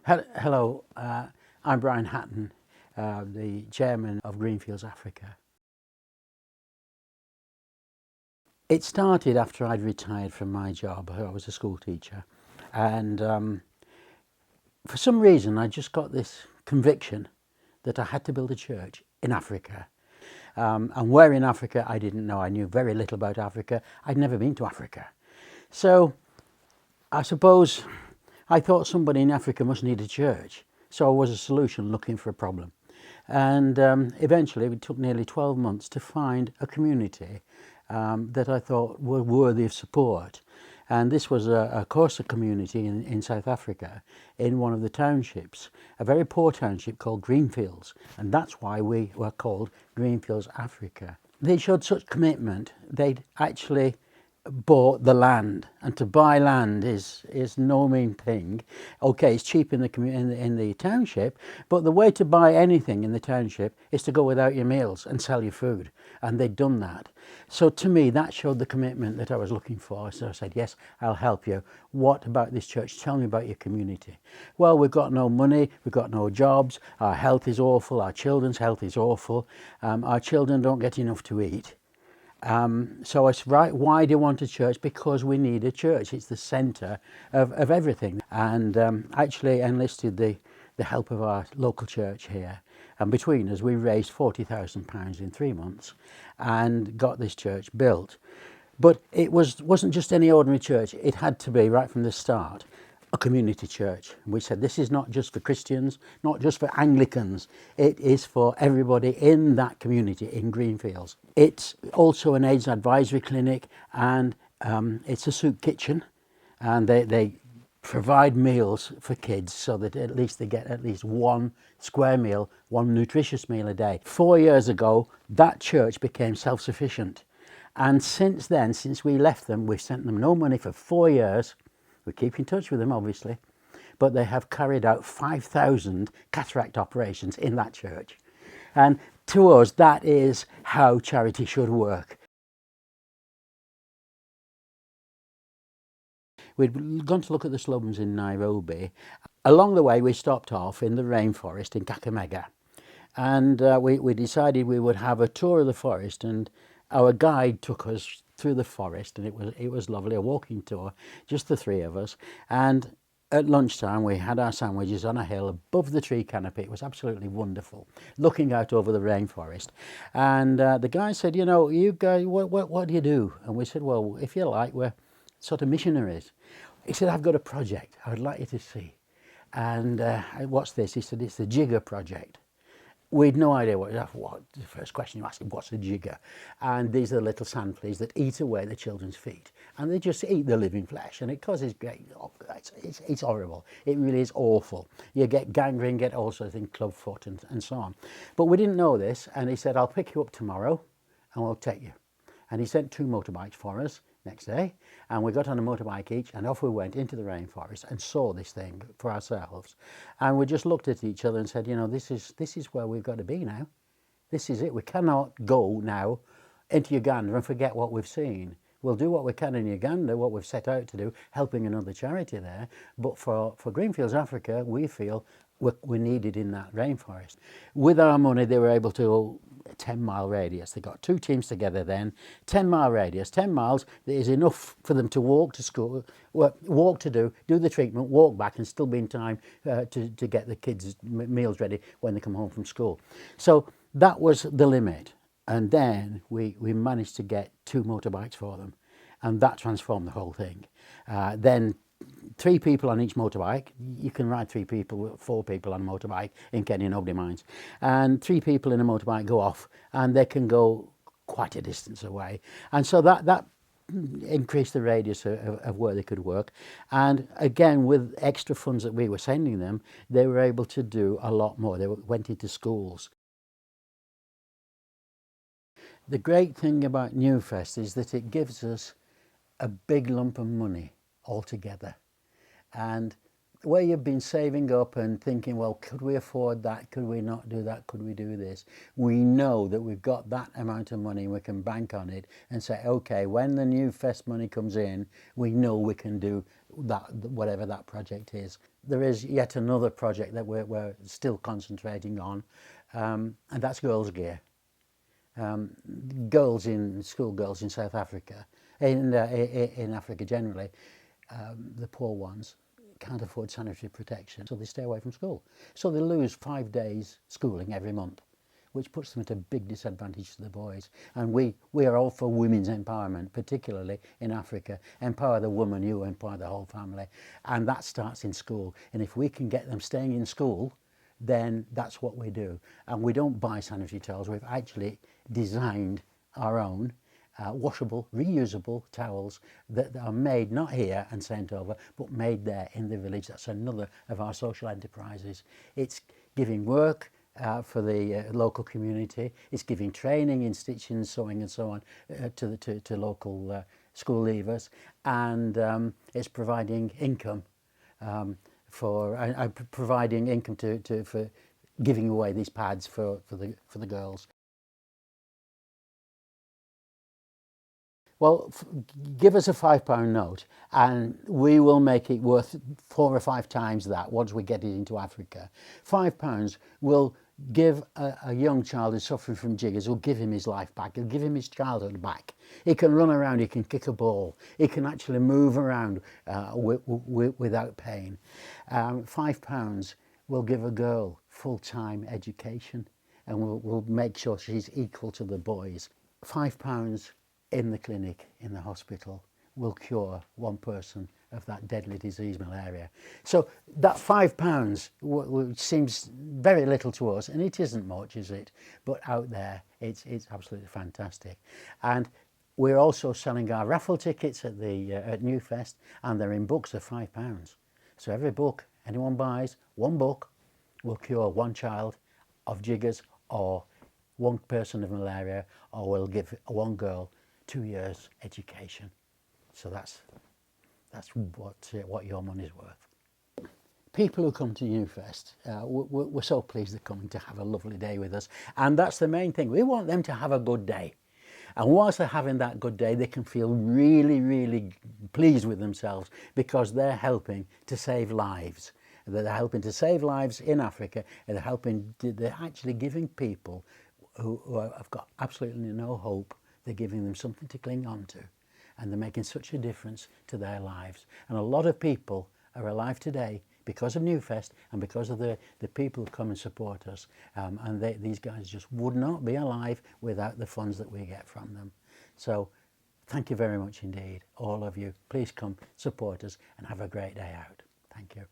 Hello, I'm Brian Hatton, the Chairman of Greenfields Africa. It started after I'd retired from my job. I was a school teacher, and for some reason I just got this conviction that I had to build a church in Africa. And where in Africa I didn't know. I knew very little about Africa. I'd never been to Africa. So I suppose I thought somebody in Africa must need a church. So I was a solution looking for a problem. And eventually it took nearly 12 months to find a community that I thought were worthy of support. And this was a Xhosa community in South Africa, in one of the townships, a very poor township called Greenfields. And that's why we were called Greenfields Africa. They showed such commitment, they'd actually bought the land, and to buy land is no mean thing. Okay, it's cheap in the township, but the way to buy anything in the township is to go without your meals and sell your food, and they'd done that. So to me that showed the commitment that I was looking for. So I said, yes, I'll help you. What about this church? Tell me about your community. Well, we've got no money, we've got no jobs, our health is awful, our children's health is awful, our children don't get enough to eat. So I said, right, why do you want a church? Because we need a church. It's the centre of everything. And actually enlisted the help of our local church here. And between us, we raised £40,000 in 3 months and got this church built. But it wasn't just any ordinary church. It had to be, right from the start, a community church. We said this is not just for Christians, not just for Anglicans, it is for everybody in that community in Greenfields. It's also an AIDS advisory clinic, and it's a soup kitchen, and they provide meals for kids so that at least they get at least one square meal, one nutritious meal a day. 4 years ago, that church became self-sufficient. And since then, since we left them, we've sent them no money for 4 years. We keep in touch with them, obviously, but they have carried out 5,000 cataract operations in that church. And to us, that is how charity should work. We'd gone to look at the slums in Nairobi. Along the way, we stopped off in the rainforest in Kakamega. And we decided we would have a tour of the forest, and our guide took us through the forest, and it was lovely, a walking tour, just the three of us. And at lunchtime we had our sandwiches on a hill above the tree canopy. It was absolutely wonderful, looking out over the rainforest. And the guy said, you know, you guys, what do you do? And we said, well, if you like, we're sort of missionaries. He said, I've got a project I would like you to see. And what's this? He said, it's the Jigger project. We'd no idea what the first question you ask him, what's a jigger? And these are the little sand fleas that eat away the children's feet, and they just eat the living flesh, and it causes great, it's horrible. It really is awful. You get gangrene, get all sorts of things, clubfoot and so on. But we didn't know this, and he said, I'll pick you up tomorrow and we'll take you. And he sent 2 motorbikes for us next day, and we got on a motorbike each, and off we went into the rainforest and saw this thing for ourselves. And we just looked at each other and said, you know, this is where we've got to be now. This is it. We cannot go now into Uganda and forget what we've seen. We'll do what we can in Uganda, what we've set out to do, helping another charity there. But for Greenfields Africa, we feel we're needed in that rainforest. With our money, they were able to a 10-mile radius. They got 2 teams together then, 10-mile radius. 10 miles is enough for them to walk to school, walk to do the treatment, walk back, and still be in time to get the kids' meals ready when they come home from school. So that was the limit. And then we managed to get 2 motorbikes for them, and that transformed the whole thing. Then 3 people on each motorbike. You can ride 3 people, 4 people on a motorbike in Kenya, nobody minds. And 3 people in a motorbike go off, and they can go quite a distance away. And so that increased the radius of where they could work. And again, with extra funds that we were sending them, they were able to do a lot more. They went into schools. The great thing about Newfest is that it gives us a big lump of money altogether. And where you've been saving up and thinking, well, could we afford that? Could we not do that? Could we do this? We know that we've got that amount of money and we can bank on it and say, okay, when the Newfest money comes in, we know we can do that, whatever that project is. there is yet another project that we're still concentrating on, and that's girls' gear. Schoolgirls in South Africa, in Africa generally, the poor ones can't afford sanitary protection, so they stay away from school. So they lose 5 days schooling every month, which puts them at a big disadvantage to the boys. And we are all for women's empowerment, particularly in Africa. Empower the woman, you empower the whole family. And that starts in school. And if we can get them staying in school, then that's what we do. And we don't buy sanitary towels. We've actually designed our own washable, reusable towels that are made not here and sent over, but made there in the village. That's another of our social enterprises. It's giving work for the local community. It's giving training in stitching, sewing and so on to local school leavers, and it's providing income providing income for giving away these pads for the girls. Well, give us a £5 note and we will make it worth 4 or 5 times that once we get it into Africa. £5 will give a young child who's suffering from jiggers, will give him his life back, it'll give him his childhood back. He can run around, he can kick a ball, he can actually move around without pain. £5 will give a girl full-time education, and we'll make sure she's equal to the boys. £5 in the clinic, in the hospital, will cure one person of that deadly disease, malaria. So that £5 seems very little to us, and it isn't much, is it? But out there, it's absolutely fantastic. And we're also selling our raffle tickets at Newfest, and they're in books of £5. So every book anyone buys, one book, will cure one child of jiggers, or one person of malaria, or will give one girl 2 years education. So that's what your money's worth. People who come to Newfest, we're so pleased they're coming to have a lovely day with us, and that's the main thing. We want them to have a good day, and whilst they're having that good day, they can feel really, really pleased with themselves, because they're helping to save lives. They're helping to save lives in Africa, and they're actually giving people who have got absolutely no hope, they're giving them something to cling on to, and they're making such a difference to their lives. And a lot of people are alive today because of Newfest and because of the people who come and support us, and these guys just would not be alive without the funds that we get from them. So thank you very much indeed, all of you. Please come support us and have a great day out. Thank you.